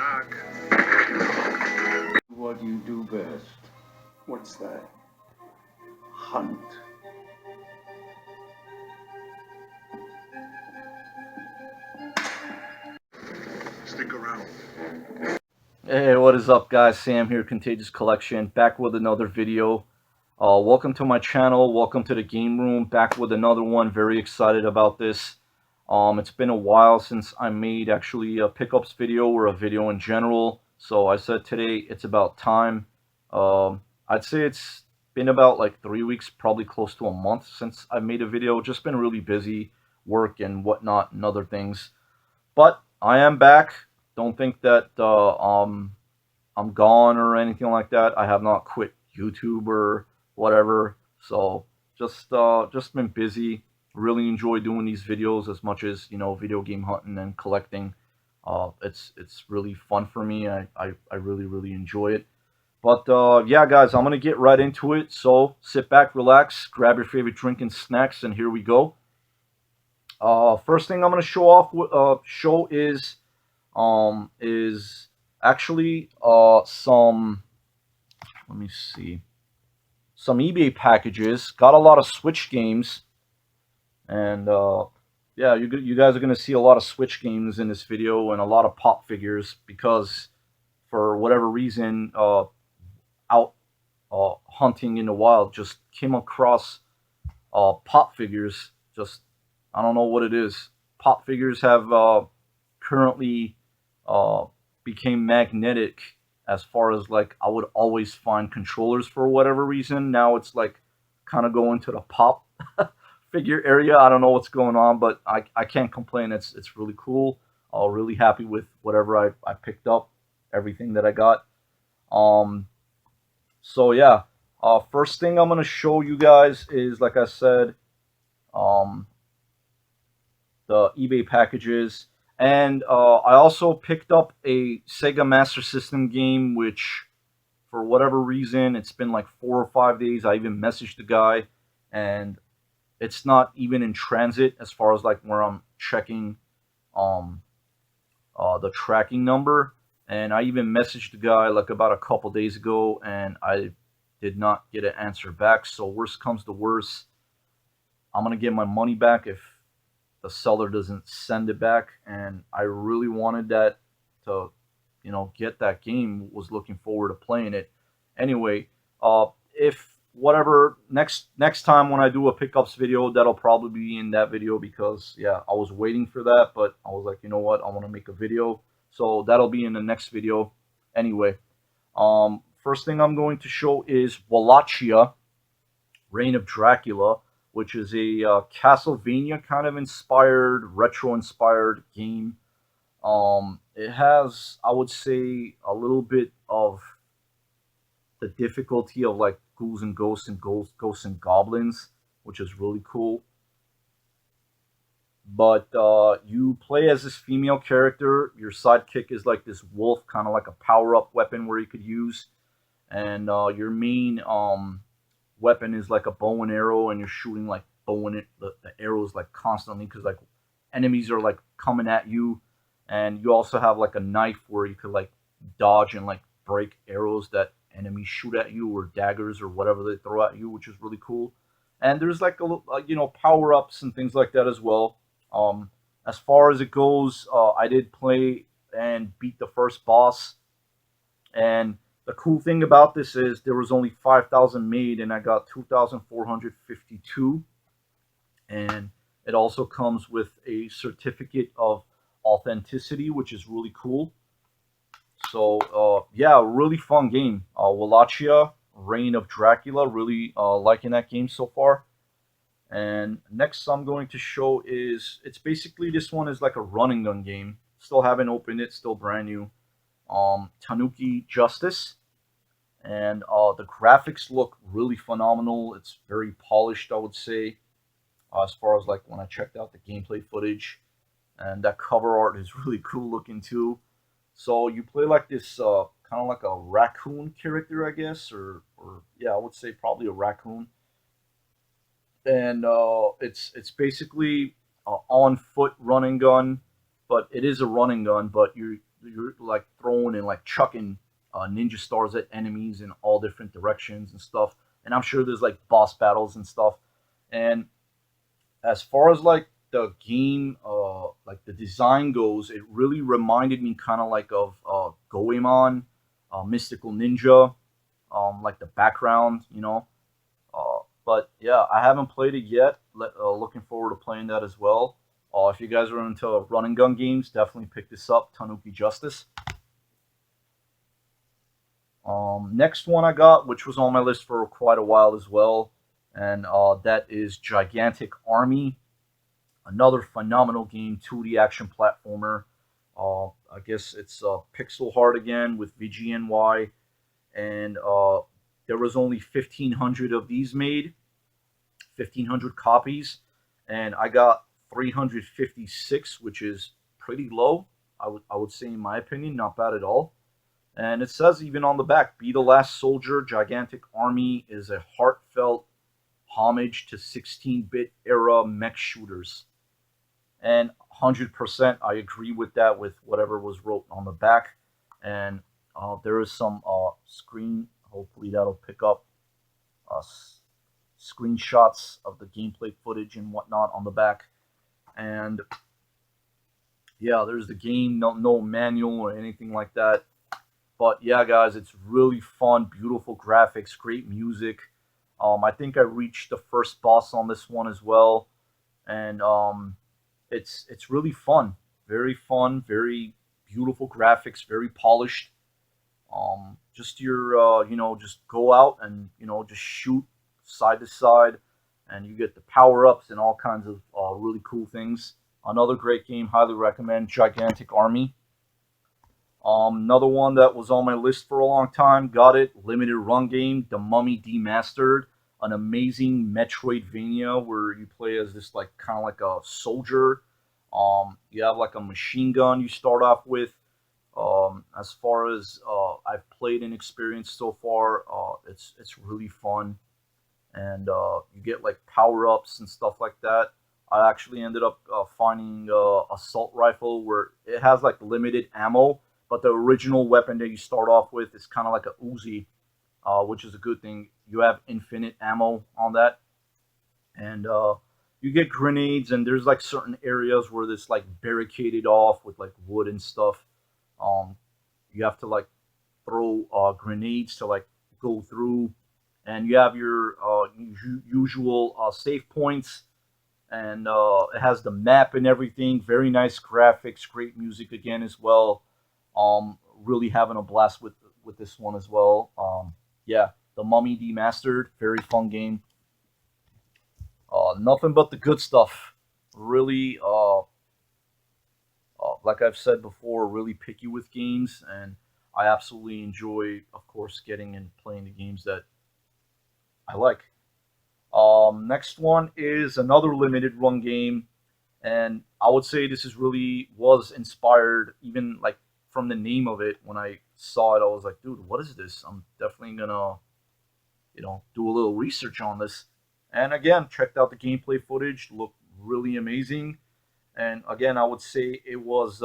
Knock. What you do best. What's that? Hunt. Stick around. Hey, what is up, guys? Sam here, Contagious Collection, back with another video. Welcome to my channel. Welcome to the game room. Back with another one. Very excited about this. It's been a while since I made actually a pickups video or a video in general. So I said today it's about time. I'd say it's been about like 3 weeks, probably close to a month since I made a video. Just been really busy, work and whatnot and other things. But I am back. Don't think that I'm gone or anything like that. I have not quit YouTube or whatever. So just been busy. Really enjoy doing these videos as much as, you know, video game hunting and collecting. It's really fun for me. I really enjoy it. But yeah, guys, I'm gonna get right into it. So sit back, relax, grab your favorite drink and snacks, and here we go. First thing I'm gonna show is actually some, let me see, some eBay packages. Got a lot of Switch games, and yeah, you guys are gonna see a lot of Switch games in this video and a lot of pop figures because for whatever reason, out hunting in the wild, just came across pop figures. Just, I don't know what it is. Pop figures have currently became magnetic as far as like I would always find controllers for whatever reason. Now it's like kind of going to the pop figure area. I don't know what's going on, but I can't complain. It's really cool. Really happy with whatever I picked up, everything that I got. So yeah, first thing I'm gonna show you guys is, like I said, the eBay packages. And I also picked up a Sega Master System game, which for whatever reason, it's been like 4 or 5 days. I even messaged the guy, and it's not even in transit as far as like where I'm checking the tracking number. And I even messaged the guy like about a couple days ago, and I did not get an answer back. So worst comes to worst, I'm gonna get my money back if the seller doesn't send it back. And I really wanted that to, you know, get that game. Was looking forward to playing it. Anyway, if whatever next time when I do a pickups video, that'll probably be in that video because yeah, I was waiting for that, but I was like, you know what, I want to make a video, so that'll be in the next video. Anyway, first thing I'm going to show is Wallachia, Reign of Dracula, which is a Castlevania kind of inspired, retro inspired game. It has, I would say, a little bit of the difficulty of like ghouls and ghosts and goblins, which is really cool. But you play as this female character. Your sidekick is like this wolf, kind of like a power-up weapon where you could use. And your main weapon is like a bow and arrow, and you're shooting like the arrows like constantly because like enemies are like coming at you. And you also have like a knife where you could like dodge and like break arrows that enemies shoot at you, or daggers or whatever they throw at you, which is really cool. And there's like a you know, power ups and things like that as well. As far as it goes, I did play and beat the first boss. And the cool thing about this is there was only 5,000 made, and I got 2,452. And it also comes with a certificate of authenticity, which is really cool. So yeah, really fun game. Wallachia, Reign of Dracula. Really liking that game so far. And next I'm going to show is, it's basically, this one is like a running gun game. Still haven't opened it, still brand new. Tanuki Justice. And the graphics look really phenomenal. It's very polished, I would say, as far as like when I checked out the gameplay footage. And that cover art is really cool looking too. So you play like this kind of like a raccoon character, I guess, or yeah, I would say probably a raccoon. And it's basically on foot running gun, but it is a running gun. But you're like throwing throwing and like chucking ninja stars at enemies in all different directions and stuff. And I'm sure there's like boss battles and stuff. And as far as like the game, like the design goes, it really reminded me kind of like of Goemon, Mystical Ninja, like the background, you know. But yeah, I haven't played it yet. Looking forward to playing that as well. If you guys are into run and gun games, definitely pick this up, Tanuki Justice. Next one I got, which was on my list for quite a while as well, and that is Gigantic Army. Another phenomenal game, 2D action platformer. I guess it's pixel hard again with VGNY, and there was only 1,500 of these made, 1,500 copies, and I got 356, which is pretty low. I would say, in my opinion, not bad at all. And it says even on the back, "Be the Last Soldier, Gigantic Army is a heartfelt homage to 16-bit era mech shooters." And 100% I agree with that, with whatever was wrote on the back. And there is some screen, hopefully that'll pick up screenshots of the gameplay footage and whatnot on the back. And yeah, there's the game, no manual or anything like that. But yeah, guys, it's really fun, beautiful graphics, great music. I think I reached the first boss on this one as well, and it's really fun, very beautiful graphics, very polished. Just your just go out and just shoot side to side, and you get the power ups and all kinds of really cool things. Another great game, highly recommend, Gigantic Army. Another one that was on my list for a long time, got it, limited run game, The Mummy Demastered, an amazing Metroidvania where you play as this like kind of like a soldier. You have like a machine gun you start off with. As far as I've played and experienced so far, it's really fun, and you get like power ups and stuff like that. I actually ended up finding assault rifle where it has like limited ammo, but the original weapon that you start off with is kind of like a Uzi, which is a good thing. You have infinite ammo on that, and you get grenades, and there's like certain areas where it's like barricaded off with like wood and stuff. Um, you have to like throw grenades to like go through, and you have your usual save points, and it has the map and everything. Very nice graphics, great music again as well. Really having a blast with this one as well. Yeah, The Mummy Demastered, very fun game. Nothing but the good stuff. Really, like I've said before, really picky with games, and I absolutely enjoy, of course, getting and playing the games that I like. Next one is another limited run game, and I would say this is really was inspired even like from the name of it. When I saw it, I was like, dude, what is this? I'm definitely gonna do a little research on this. And again, checked out the gameplay footage, looked really amazing. And again, I would say it was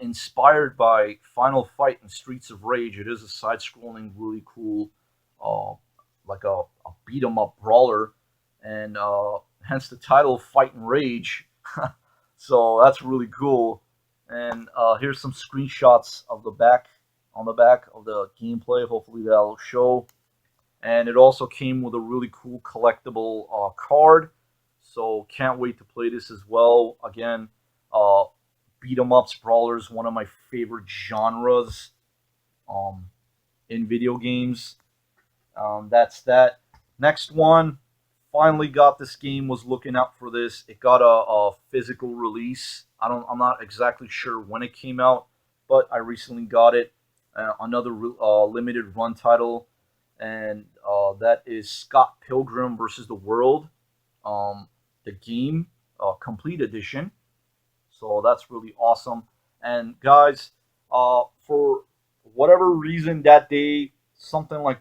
inspired by Final Fight and Streets of Rage. It is a side-scrolling, really cool, uh, like a beat 'em up brawler, and hence the title, Fight and Rage. So that's really cool. And here's some screenshots of the back, on the back of the gameplay. Hopefully that'll show. And it also came with a really cool collectible card. So can't wait to play this as well. Again, uh, beat 'em ups, brawlers, one of my favorite genres um, in video games. That's that. Next one, finally got this game. Was looking out for this. It got a physical release. I'm not exactly sure when it came out, but I recently got it. Another limited run title, and that is Scott Pilgrim versus the World, the game complete edition. So that's really awesome. And guys, for whatever reason that day, something like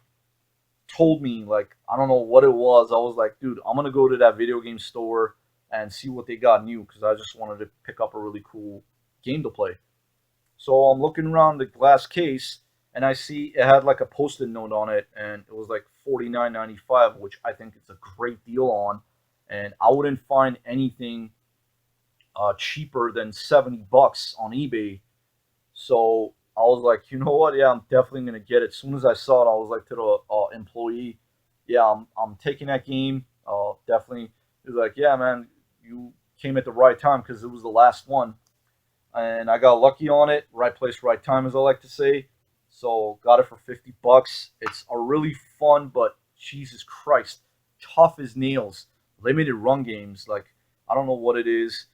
told me, like, I don't know what it was. I was like, dude, I'm gonna go to that video game store and see what they got new, because I just wanted to pick up a really cool game to play. So I'm looking around the glass case, and I see it had like a post-it note on it, and it was like 49.95, which I think it's a great deal on. And I wouldn't find anything cheaper than $70 on eBay. So I was like, you know what? Yeah, I'm definitely gonna get it. As soon as I saw it, I was like to the employee, yeah, I'm taking that game. Definitely. He was like, yeah, man, you came at the right time because it was the last one, and I got lucky on it. Right place, right time, as I like to say. So got it for $50. It's a really fun, but Jesus Christ, tough as nails. Limited run games. Like I don't know what it is.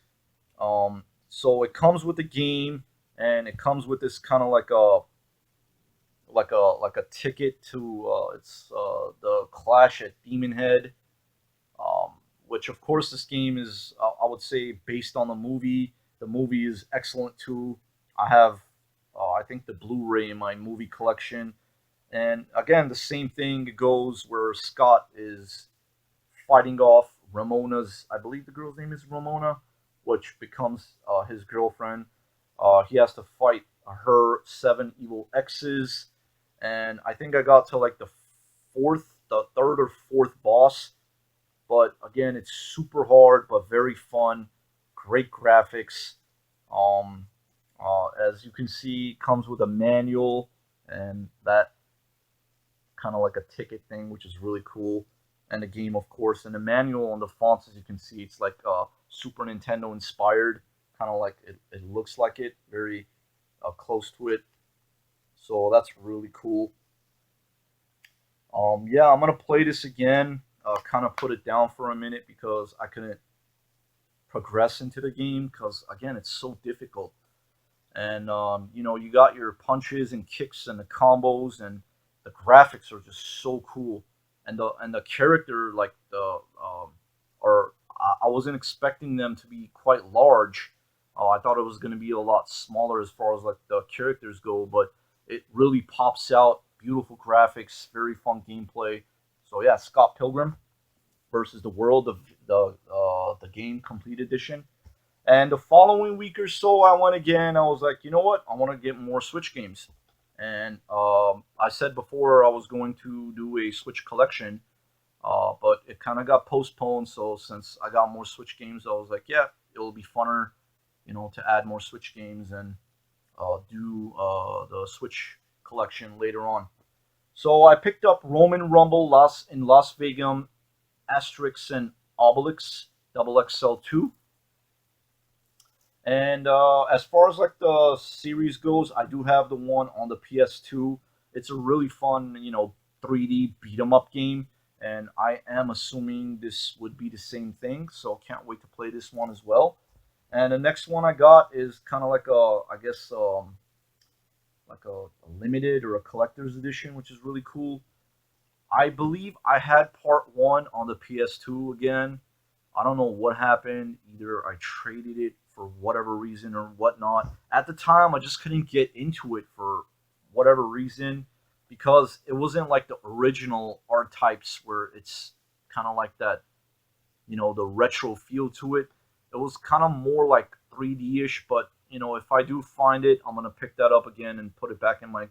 So it comes with the game, and it comes with this kind of like a ticket to it's the Clash at Demon Head, um, which of course this game is I would say based on the movie. The movie is excellent too. I have I think the Blu-ray in my movie collection, and again the same thing goes where Scott is fighting off Ramona's. I believe the girl's name is Ramona, which becomes his girlfriend. He has to fight her seven evil exes, and I think I got to like the third or fourth boss. But again, it's super hard but very fun. Great graphics. Um, as you can see, comes with a manual and that kind of like a ticket thing, which is really cool. And the game, of course, and the manual on the fonts, as you can see, it's like Super Nintendo inspired, kind of like it looks like it, very close to it. So that's really cool. Yeah, I'm gonna play this again. Kind of put it down for a minute because I couldn't progress into the game because again, it's so difficult. And you got your punches and kicks and the combos, and the graphics are just so cool. And the character, like the or I wasn't expecting them to be quite large. I thought it was going to be a lot smaller as far as like the characters go, but it really pops out. Beautiful graphics, very fun gameplay. So yeah, Scott Pilgrim versus the World of the game complete edition. And the following week or so, I went again. I was like, you know what? I want to get more Switch games. And I said before I was going to do a Switch collection, but it kind of got postponed. So since I got more Switch games, I was like, yeah, it'll be funner, to add more Switch games and do the Switch collection later on. So I picked up Roman Rumble Las Vegas Asterix and Obelix Double XL2. And as far as like the series goes, I do have the one on the PS2. It's a really fun, 3D beat 'em up game, and I am assuming this would be the same thing. So can't wait to play this one as well. And the next one I got is kind of like I guess, like a limited or a collector's edition, which is really cool. I believe I had part one on the PS2 again. I don't know what happened. Either I traded it for whatever reason or whatnot. At the time, I just couldn't get into it for whatever reason because it wasn't like the original art types where it's kind of like that, the retro feel to it. It was kind of more like 3D ish, but if I do find it, I'm gonna pick that up again and put it back in my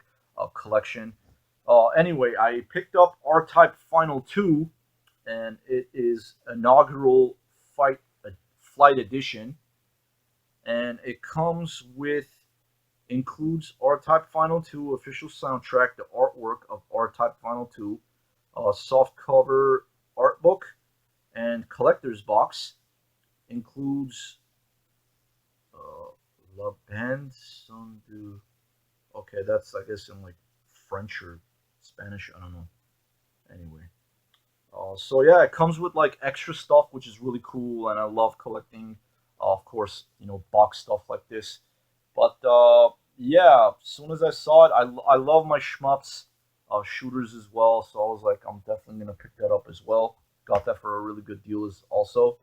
collection. Anyway, I picked up R Type Final 2, and it is inaugural fight flight edition, and it comes with includes R Type Final 2 official soundtrack, the artwork of R Type Final 2, a soft cover art book, and collector's box. Includes La Bande Son du. Okay, that's I guess in like French or Spanish. I don't know. Anyway, so yeah, it comes with like extra stuff, which is really cool, and I love collecting, of course, box stuff like this. But yeah, as soon as I saw it, I love my shmups, shooters as well. So I was like, I'm definitely gonna pick that up as well. Got that for a really good deal as also.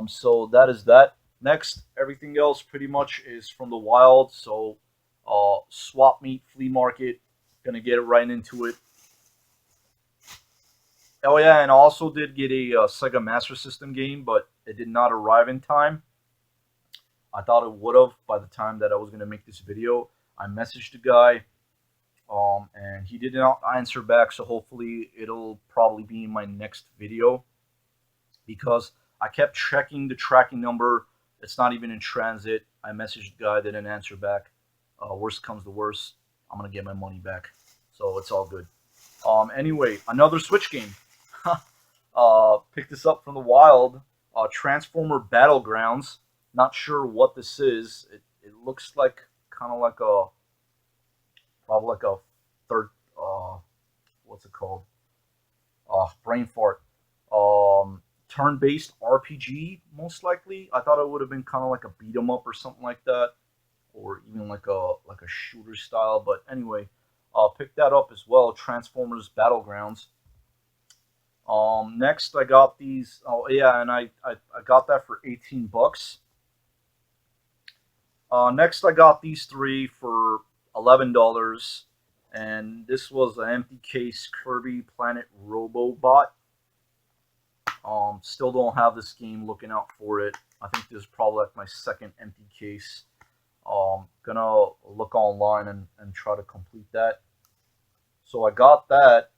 So that is that. Next, everything else pretty much is from the wild. So, swap meet, flea market, gonna get right into it. Oh yeah, and I also did get a Sega Master System game, but it did not arrive in time. I thought it would have by the time that I was gonna make this video. I messaged the guy, and he did not answer back. So hopefully it'll probably be in my next video because I kept checking the tracking number. It's not even in transit. I messaged the guy, they didn't answer back. Worst comes to worst, I'm gonna get my money back, so it's all good. Anyway, another Switch game. Picked this up from the wild. Transformer Battlegrounds. Not sure what this is. It looks like kind of like a probably like a third. What's it called? Brain fart. Turn-based RPG, most likely. I thought it would have been kind of like a beat 'em up or something like that, or even like a shooter style. But anyway, picked that up as well. Transformers Battlegrounds. Next I got these. Oh yeah, and I got that for $18. Next I got these three for $11, and this was an empty case Kirby Planet Robobot. Still don't have this game. Looking out for it. I think this is probably like my second empty case. Gonna look online and try to complete that. So I got that.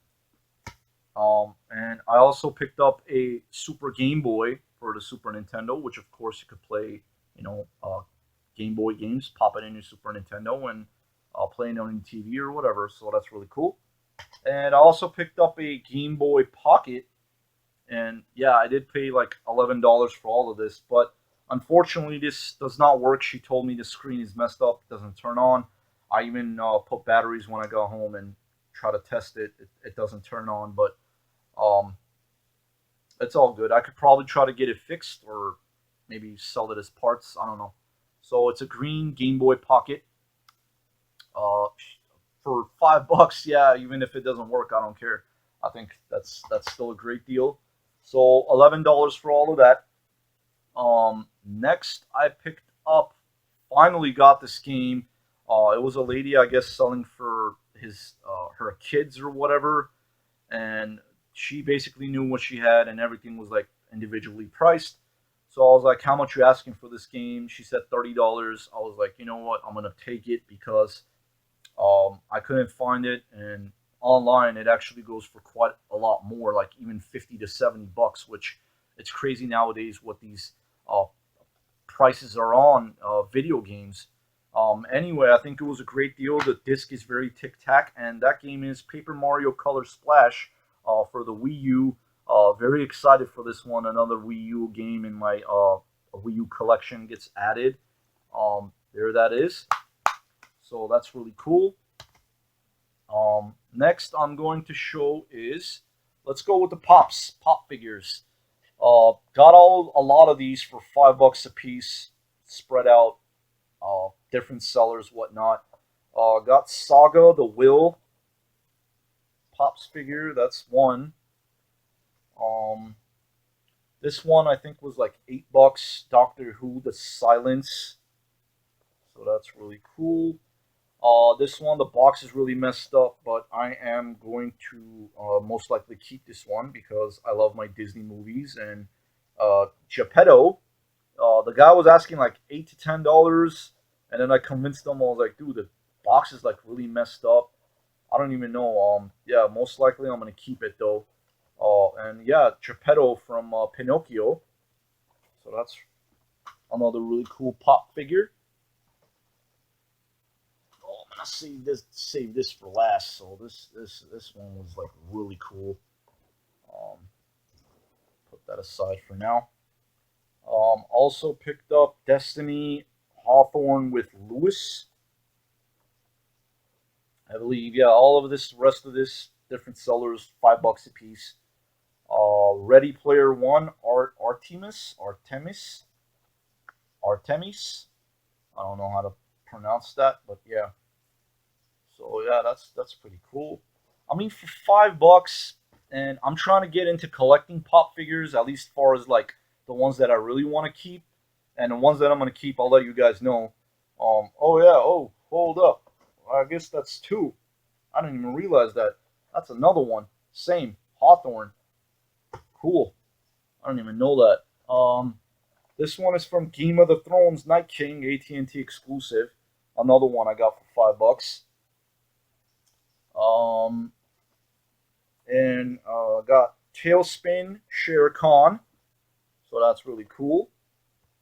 And I also picked up a Super Game Boy for the Super Nintendo, which of course you could play, Game Boy games, pop it in your Super Nintendo and play it on your TV or whatever. So that's really cool. And I also picked up a Game Boy Pocket. And yeah, I did pay like $11 for all of this, but unfortunately this does not work. She told me the screen is messed up, it doesn't turn on. I even put batteries when I got home and try to test it. It doesn't turn on, but it's all good. I could probably try to get it fixed or maybe sell it as parts. I don't know. So it's a green Game Boy Pocket. For $5, yeah. Even if it doesn't work, I don't care. I think that's still a great deal. So $11 for all of that. Next, I picked up. Finally got this game. It was a lady, I guess, selling for her kids or whatever, and she basically knew what she had, and everything was like individually priced. So I was like, "How much you asking for this game?" She said $30. I was like, "You know what? I'm gonna take it because I couldn't find it, and online it actually goes for quite a lot more, like even $50 to $70, which it's crazy nowadays what these uh, prices are on video games." Anyway, I think it was a great deal. The disc is very tic-tac, and that game is Paper Mario Color Splash for the Wii U. Very excited for this one. Another Wii U game in my Wii U collection gets added. There that is. So that's really cool. Next I'm going to show is, let's go with the pop figures. Got a lot of these for $5 a piece, spread out, different sellers, whatnot. Got Saga the Will Pops figure. That's one. This one I think was like $8. Doctor Who the Silence. So that's really cool. This one, the box is really messed up, but I am going to most likely keep this one because I love my Disney movies. And Geppetto, the guy was asking like $8 to $10, and then I convinced him. I was like, "Dude, the box is like really messed up. I don't even know." Yeah, most likely I'm gonna keep it though. And yeah, Geppetto from Pinocchio. So that's another really cool pop figure. I'm gonna save this for last. So this one was like really cool. Um, Put that aside for now. Also picked up Destiny Hawthorne with Lewis. I believe, yeah, all of this, rest of this, different sellers, $5 a piece. Ready Player One, Artemis. I don't know how to pronounce that, but yeah. So yeah, that's pretty cool. I mean, for $5, and I'm trying to get into collecting pop figures, at least as far as like the ones that I really want to keep, and the ones that I'm gonna keep, I'll let you guys know. Oh yeah. Oh, hold up. I guess that's two. I didn't even realize that. That's another one. Same Hawthorne. Cool. I don't even know that. This one is from Game of the Thrones Night King, AT&T exclusive. Another one I got for $5. Um, and got Tailspin Shere Khan, so that's really cool.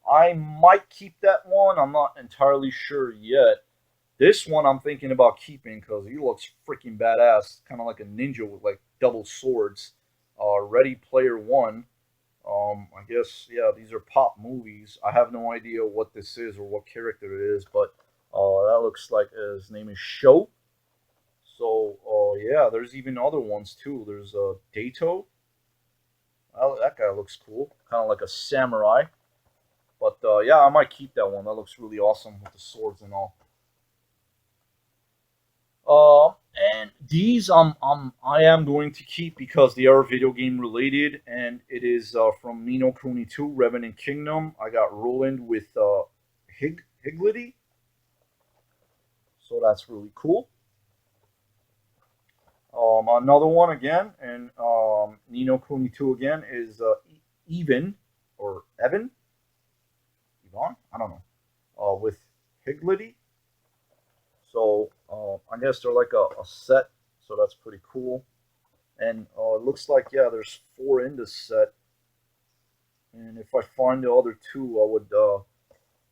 I might keep that one. I'm not entirely sure yet. This one I'm thinking about keeping because he looks freaking badass, kind of like a ninja with like double swords. Ready Player One. I guess yeah, these are pop movies. I have no idea what this is or what character it is, but that looks like his name is Sho. So yeah, there's even other ones too. There's Dato. That guy looks cool, kind of like a samurai. But yeah, I might keep that one. That looks really awesome with the swords and all. Uh, and these I am going to keep because they are video game related, and it is from Nino Kuni 2, Revenant Kingdom. I got Roland with Higlity, so that's really cool. Another one again, and Nino Kuni 2 again is Even or Evan, Yvonne, I don't know, with Higlity. So I guess they're like a set, so that's pretty cool. And it looks like yeah, there's four in this set. And if I find the other two, I would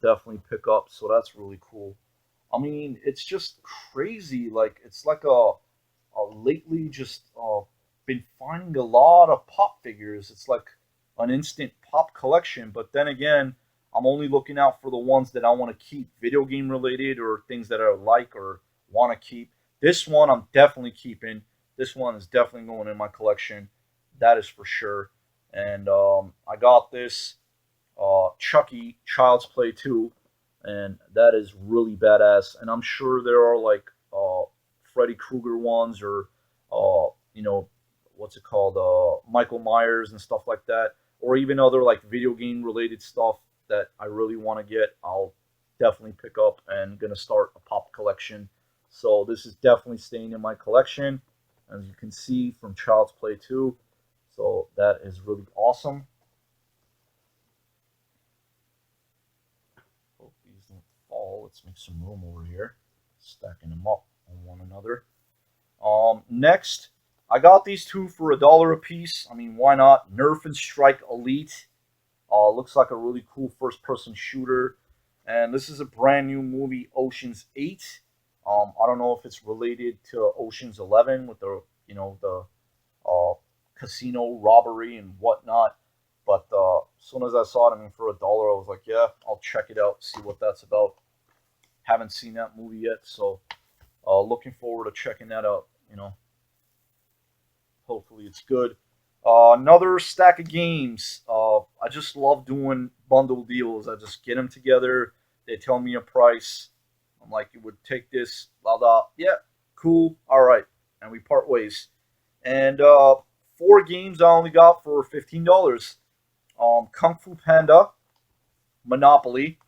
definitely pick up. So that's really cool. I mean, it's just crazy. Like it's like lately just been finding a lot of pop figures. It's like an instant pop collection. But then again, I'm only looking out for the ones that I want to keep, video game related or things that I like or want to keep. This one I'm definitely keeping. This one is definitely going in my collection. That is for sure. And I got this Chucky Child's Play 2, and that is really badass. And I'm sure there are like Freddy Krueger ones or what's it called, Michael Myers and stuff like that, or even other like video game related stuff that I really want to get. I'll definitely pick up and gonna start a pop collection. So this is definitely staying in my collection, as you can see from Child's Play 2. So that is really awesome. Hope these don't fall. Let's make some room over here, stacking them up on one another. Next, I got these two for $1 a piece. I mean, why not? Nerf and Strike Elite. Looks like a really cool first-person shooter, and this is a brand new movie, Ocean's 8. I don't know if it's related to Ocean's 11 with the the casino robbery and whatnot. But as soon as I saw it, I mean, for $1, I was like, yeah, I'll check it out, see what that's about. Haven't seen that movie yet, so looking forward to checking that out. Hopefully it's good. Another stack of games. I just love doing bundle deals. I just get them together. They tell me a price. I'm like, you would take this, blah blah. Yeah, cool. All right, and we part ways. And four games I only got for $15. Kung Fu Panda, Monopoly,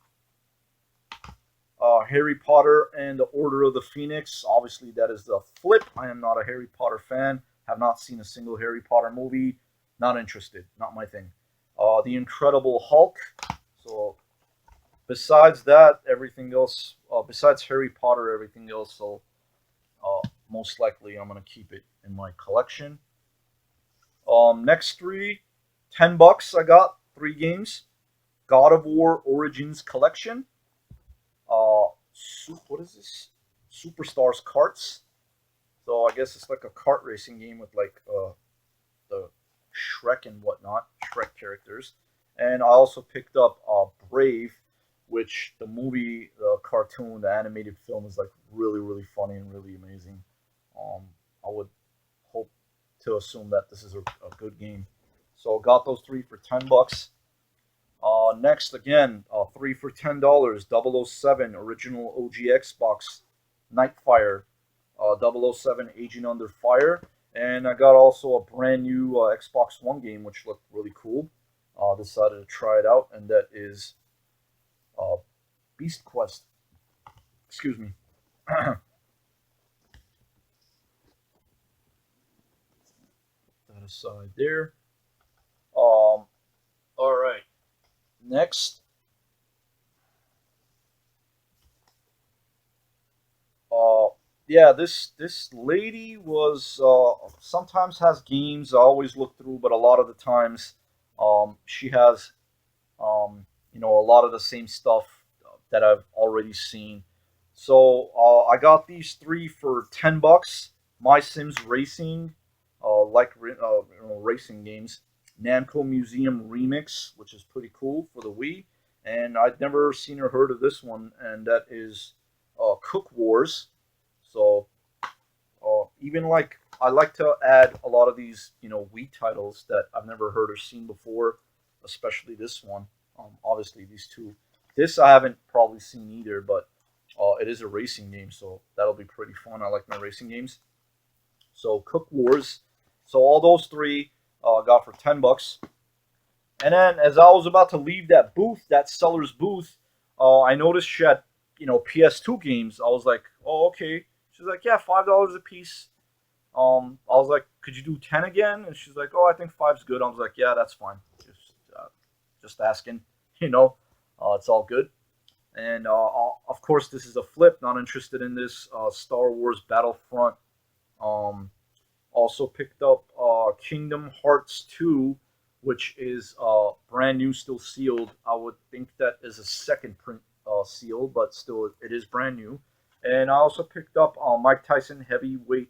Harry Potter and the Order of the Phoenix. Obviously, that is the flip. I am not a Harry Potter fan. Have not seen a single Harry Potter movie. Not interested. Not my thing. The Incredible Hulk. So besides that, everything else. Besides Harry Potter, everything else. So most likely, I'm gonna keep it in my collection. Next three, $10. I got three games. God of War Origins Collection. What is this? Superstars Karts. So I guess it's like a kart racing game with like the Shrek and whatnot, Shrek characters. And I also picked up Brave, which the movie, the cartoon, the animated film is like really really funny and really amazing. Um, I would hope to assume that this is a good game. So got those three for $10. Next, again, three for $10. 007 original OG Xbox Nightfire, 007 Agent Under Fire, and I got also a brand new Xbox One game which looked really cool. Decided to try it out, and that is uh, Beast Quest. Excuse me. That aside there. All right. Next, uh, yeah, this lady was sometimes has games I always look through, but a lot of the times, she has a lot of the same stuff that I've already seen. So I got these three for $10. My Sims Racing, racing games. Namco Museum Remix, which is pretty cool for the Wii, and I'd never seen or heard of this one, and that is Cook Wars. So even like I like to add a lot of these Wii titles that I've never heard or seen before, especially this one. Obviously these two. This I haven't probably seen either, but it is a racing game, so that'll be pretty fun. I like my racing games. So Cook Wars. So all those three I got for $10. And then as I was about to leave that booth, that seller's booth, I noticed she had PS2 games. I was like, oh okay. She's like, yeah, $5 a piece. I was like, could you do 10 again? And she's like, oh, I think five's good. I was like, yeah, that's fine. Just asking, you know, it's all good. And of course, this is a flip. Not interested in this. Star Wars Battlefront. Um, Also picked up Kingdom Hearts 2, which is brand new, still sealed. I would think that is a second print seal, but still, it is brand new. And I also picked up Mike Tyson Heavyweight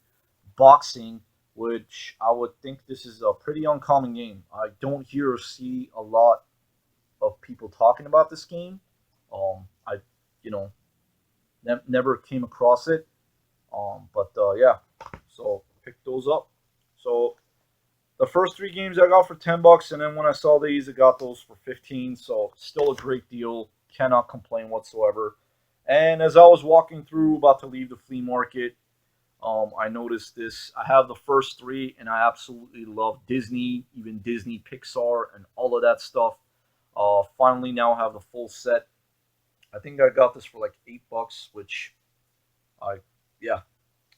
Boxing, which I would think this is a pretty uncommon game. I don't hear or see a lot of people talking about this game. I, you know, never came across it. But yeah, so pick those up. So the first three games I got for $10, and then when I saw these, I got those for 15. So still a great deal. Cannot complain whatsoever. And as I was walking through, about to leave the flea market, I noticed this. I have the first three, and I absolutely love Disney, even Disney, Pixar, and all of that stuff. Finally, now have the full set. I think I got this for like $8, which I, yeah,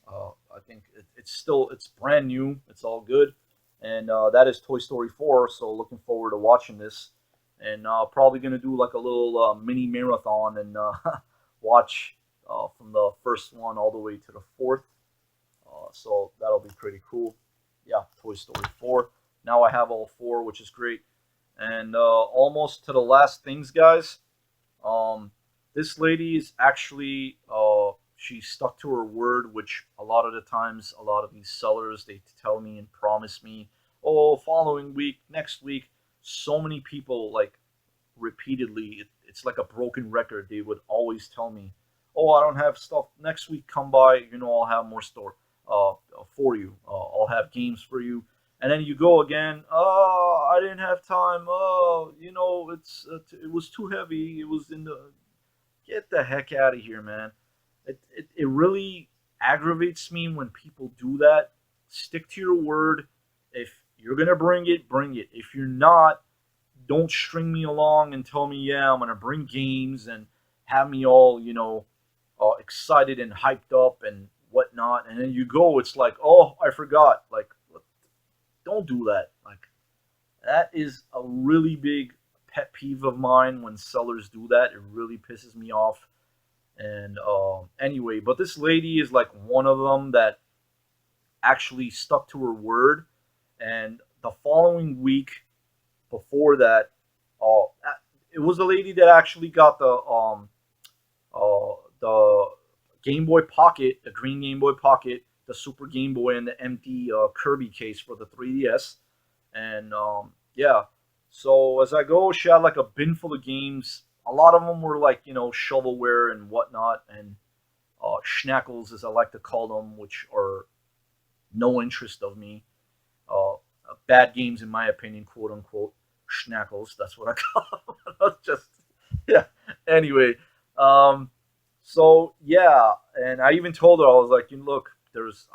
I think it's brand new. It's all good, and that is Toy Story 4. So looking forward to watching this, and probably gonna do like a little mini marathon and watch from the first one all the way to the fourth. So that'll be pretty cool. Yeah, Toy Story 4. Now I have all four, which is great. And almost to the last things, guys. Um, this lady is actually she stuck to her word, which a lot of the times, a lot of these sellers they tell me and promise me, oh, following week, next week. So many people like repeatedly. It's like a broken record. They would always tell me, "Oh, I don't have stuff next week. Come by. I'll have more store for you. I'll have games for you." And then you go again. Oh, I didn't have time. Oh, it was too heavy. It was in the. Get the heck out of here, man. It really aggravates me when people do that. Stick to your word. If you're gonna bring it, bring it. If you're not, don't string me along and tell me, yeah, I'm gonna bring games and have me all, excited and hyped up and whatnot. And then you go, it's like, oh, I forgot. Like, don't do that. Like, that is a really big pet peeve of mine when sellers do that. It really pisses me off. And anyway, but this lady is like one of them that actually stuck to her word. And the following week, before that, uh, it was the lady that actually got the Game Boy Pocket, the green Game Boy Pocket, the Super Game Boy, and the empty Kirby case for the 3DS. And yeah, so as I go, she had like a bin full of games. A lot of them were like shovelware and whatnot, and schnackles, as I like to call them, which are no interest of me. Bad games, in my opinion, quote unquote, schnackles. That's what I call them. Just yeah. Anyway, um, so yeah, and I even told her, I was like, look,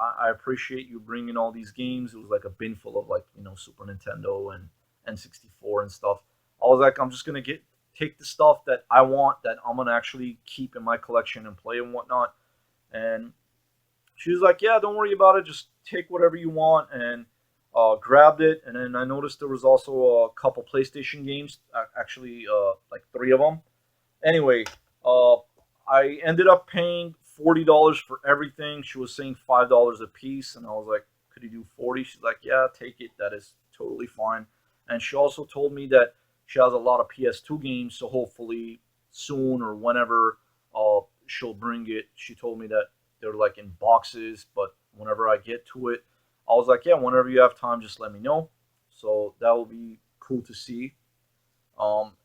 I appreciate you bringing all these games. It was like a bin full of like Super Nintendo and N64 and stuff. I was like, I'm just gonna take the stuff that I want, that I'm gonna actually keep in my collection and play and whatnot. And she was like, yeah, don't worry about it. Just take whatever you want. And Grabbed it, and then I noticed there was also a couple PlayStation games, actually, like three of them. Anyway, uh, I ended up paying $40 for everything. She was saying $5 a piece, and I was like, "Could you do 40?" She's like, "Yeah, take it. That is totally fine." And she also told me that she has a lot of PS2 games, so hopefully soon or whenever she'll bring it. She told me that they're like in boxes, but whenever I get to it, I was like, "Yeah, whenever you have time, just let me know." So that will be cool to see.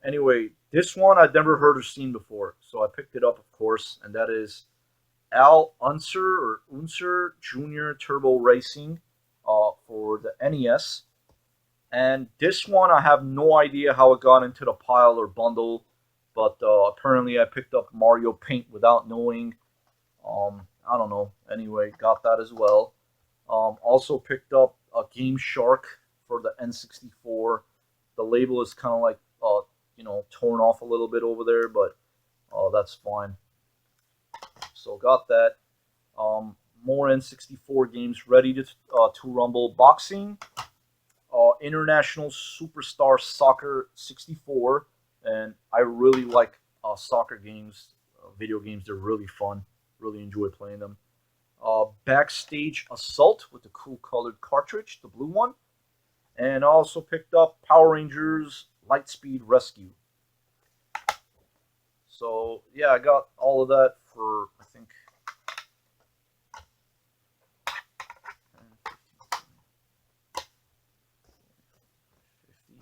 Anyway, this one I'd never heard or seen before, so I picked it up, of course, and that is Al Unser Junior Turbo Racing for the NES. And this one, I have no idea how it got into the pile or bundle, but apparently I picked up Mario Paint without knowing. I don't know. Anyway, got that as well. Also picked up a Game Shark for the N64. The label is kind of like torn off a little bit over there, but that's fine. So got that. More N64 games ready to rumble. Boxing, International Superstar Soccer 64, and I really like soccer games, video games. They're really fun. Really enjoy playing them. Backstage Assault with the cool colored cartridge, the blue one. And I also picked up Power Rangers Lightspeed Rescue. So yeah, I got all of that for I think.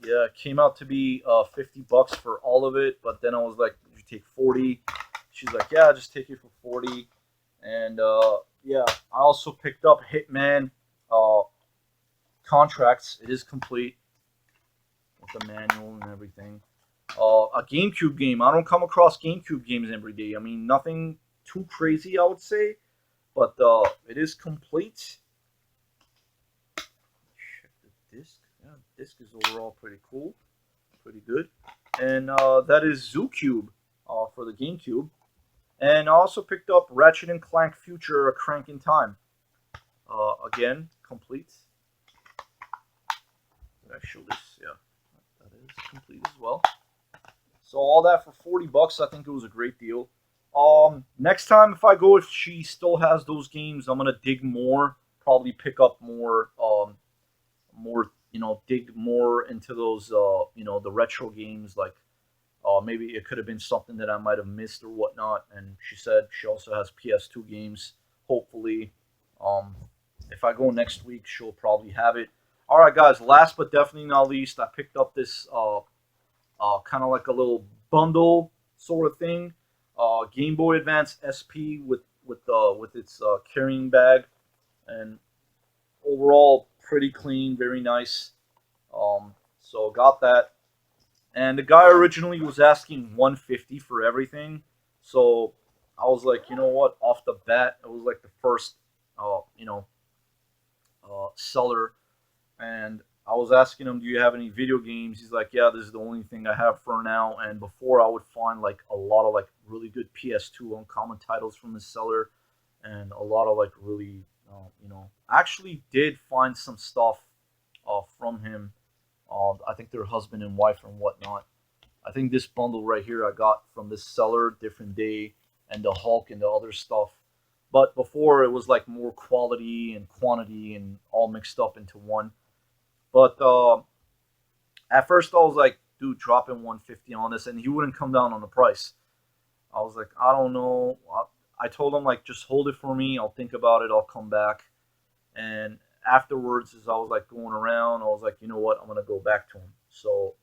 Yeah, it came out to be $50 for all of it, but then I was like, "Did you take 40?" She's like, "Yeah, just take it for 40." And yeah, I also picked up Hitman uh, Contracts. It is complete with the manual and everything. A GameCube game. I don't come across GameCube games every day. I mean, nothing too crazy, I would say, but it is complete. Check the disc. Yeah, the disc is overall pretty cool, pretty good. And that is Zoo Cube for the GameCube. And I also picked up Ratchet and Clank Future: A Crank in Time. Again, complete. Did I show this? Yeah, that is complete as well. So all that for $40, I think it was a great deal. Next time if I go, if she still has those games, I'm gonna dig more. Probably pick up more, dig more into those, the retro games. Like, maybe it could have been something that I might have missed or whatnot. And she said she also has PS2 games. Hopefully, um, if I go next week, she'll probably have it. All right, guys. Last but definitely not least, I picked up this kind of like a little bundle sort of thing. Game Boy Advance SP with its carrying bag, and overall pretty clean, very nice. So got that, and the guy originally was asking 150 for everything, so I was like, you know what? Off the bat, it was like the first, seller, and I was asking him, "Do you have any video games?" He's like, "Yeah, this is the only thing I have for now." And before, I would find like a lot of like really good PS2 uncommon titles from this seller, and a lot of like really, I actually did find some stuff from him. I think they're husband and wife and whatnot. I think this bundle right here I got from this seller, Different Day, and the Hulk and the other stuff. But before it was like more quality and quantity and all mixed up into one. But at first I was like, dude, dropping 150 on this, and he wouldn't come down on the price. I was like, I don't know. I told him like, just hold it for me. I'll think about it. I'll come back. And afterwards, as I was like going around, I was like, you know what? I'm gonna go back to him. So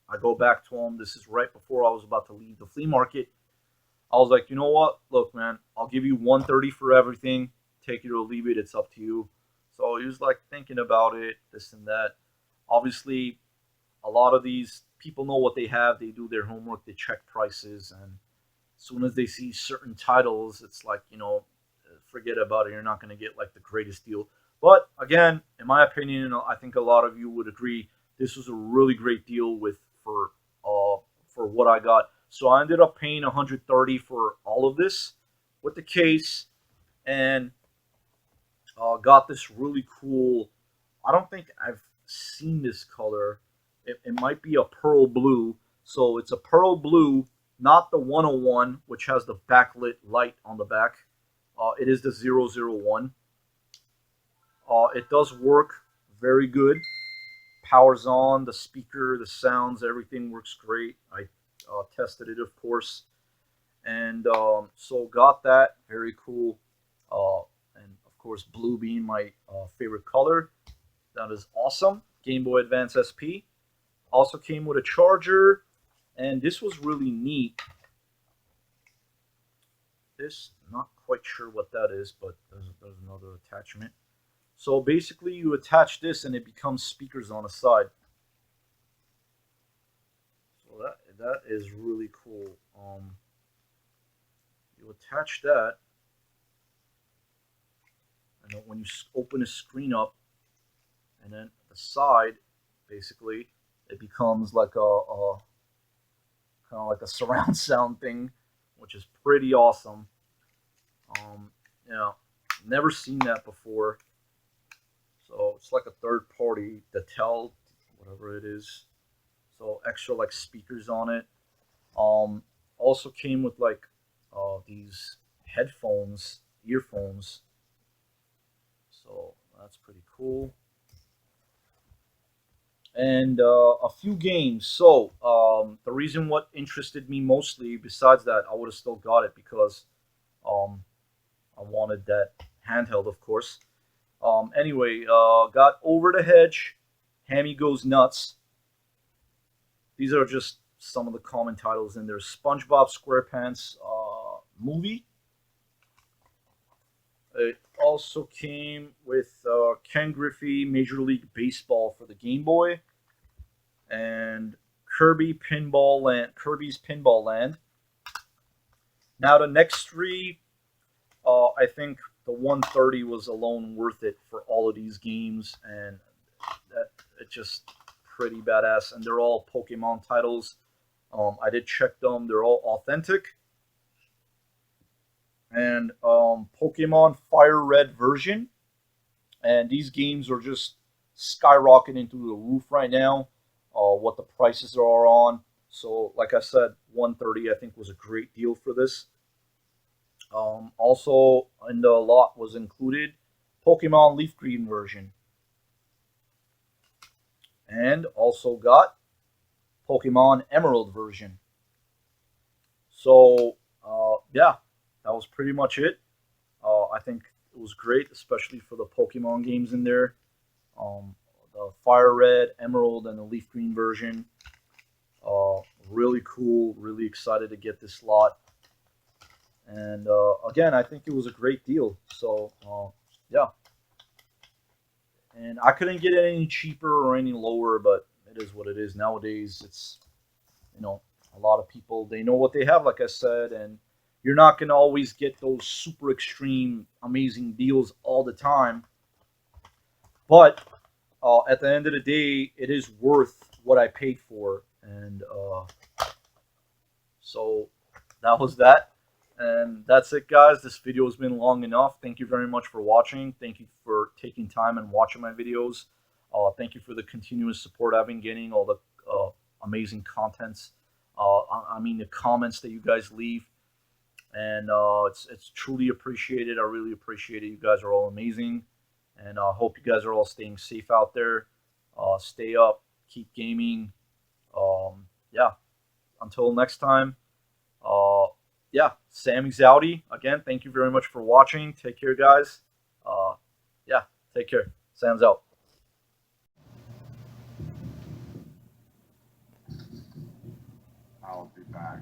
I go back to him. This is right before I was about to leave the flea market. I was like, you know what? Look, man, I'll give you 130 for everything. Take it or leave it. It's up to you. So he was like thinking about it, this and that. Obviously, a lot of these people know what they have. They do their homework. They check prices, and as soon as they see certain titles, it's like, forget about it. You're not going to get like the greatest deal. But again, in my opinion, I think a lot of you would agree, this was a really great deal for what I got. So I ended up paying 130 for all of this with the case, and got this really cool I don't think I've seen this color. It might be a pearl blue. So it's a pearl blue, not the 101, which has the backlit light on the back. It is the 001. It does work very good. Powers on, the speaker, the sounds, everything works great. I tested it, of course. And so got that. Very cool. And of course, blue being my favorite color. That is awesome. Game Boy Advance SP. Also came with a charger. And this was really neat. This, not quite sure what that is, but there's another attachment. So basically, you attach this and it becomes speakers on the side. So that is really cool. You attach that, and then when you open the screen up, and then the side, basically, it becomes like a kind of like a surround sound thing, which is pretty awesome. Yeah, never seen that before. So it's like a third party, the Tel, whatever it is. So extra like speakers on it. Also came with like these headphones, earphones. So that's pretty cool. And a few games. So the reason what interested me mostly, besides that, I would have still got it because I wanted that handheld, of course. Anyway, got Over the Hedge, Hammy Goes Nuts. These are just some of the common titles in there. SpongeBob SquarePants movie. It also came with Ken Griffey Major League Baseball for the Game Boy, and Kirby's Pinball Land. Now the next three, I think the 130 was alone worth it for all of these games, and that it's just pretty badass. And they're all Pokemon titles. I did check them; they're all authentic. And Pokemon Fire Red version, and these games are just skyrocketing through the roof right now. What the prices are on. So, like I said, 130 I think was a great deal for this. Also in the lot was included Pokemon Leaf Green version, and also got Pokemon Emerald version. So yeah, that was pretty much it. I think it was great, especially for the Pokemon games in there. Um, the Fire Red, Emerald, and the Leaf Green version. Really cool. Really excited to get this lot. And again, I think it was a great deal. So yeah, and I couldn't get it any cheaper or any lower, but it is what it is nowadays. It's, you know, a lot of people, they know what they have, like I said, and you're not going to always get those super extreme amazing deals all the time, but at the end of the day, it is worth what I paid for. And so that was that. And that's it, guys. This video has been long enough. Thank you very much for watching. Thank you for taking time and watching my videos. Thank you for the continuous support I've been getting, all the amazing contents. I mean, the comments that you guys leave. And it's truly appreciated. I really appreciate it. You guys are all amazing. And I hope you guys are all staying safe out there. Stay up. Keep gaming. Yeah. Until next time. Yeah, Sammy's outie. Again, thank you very much for watching. Take care, guys. Yeah, take care. Sam's out. I'll be back.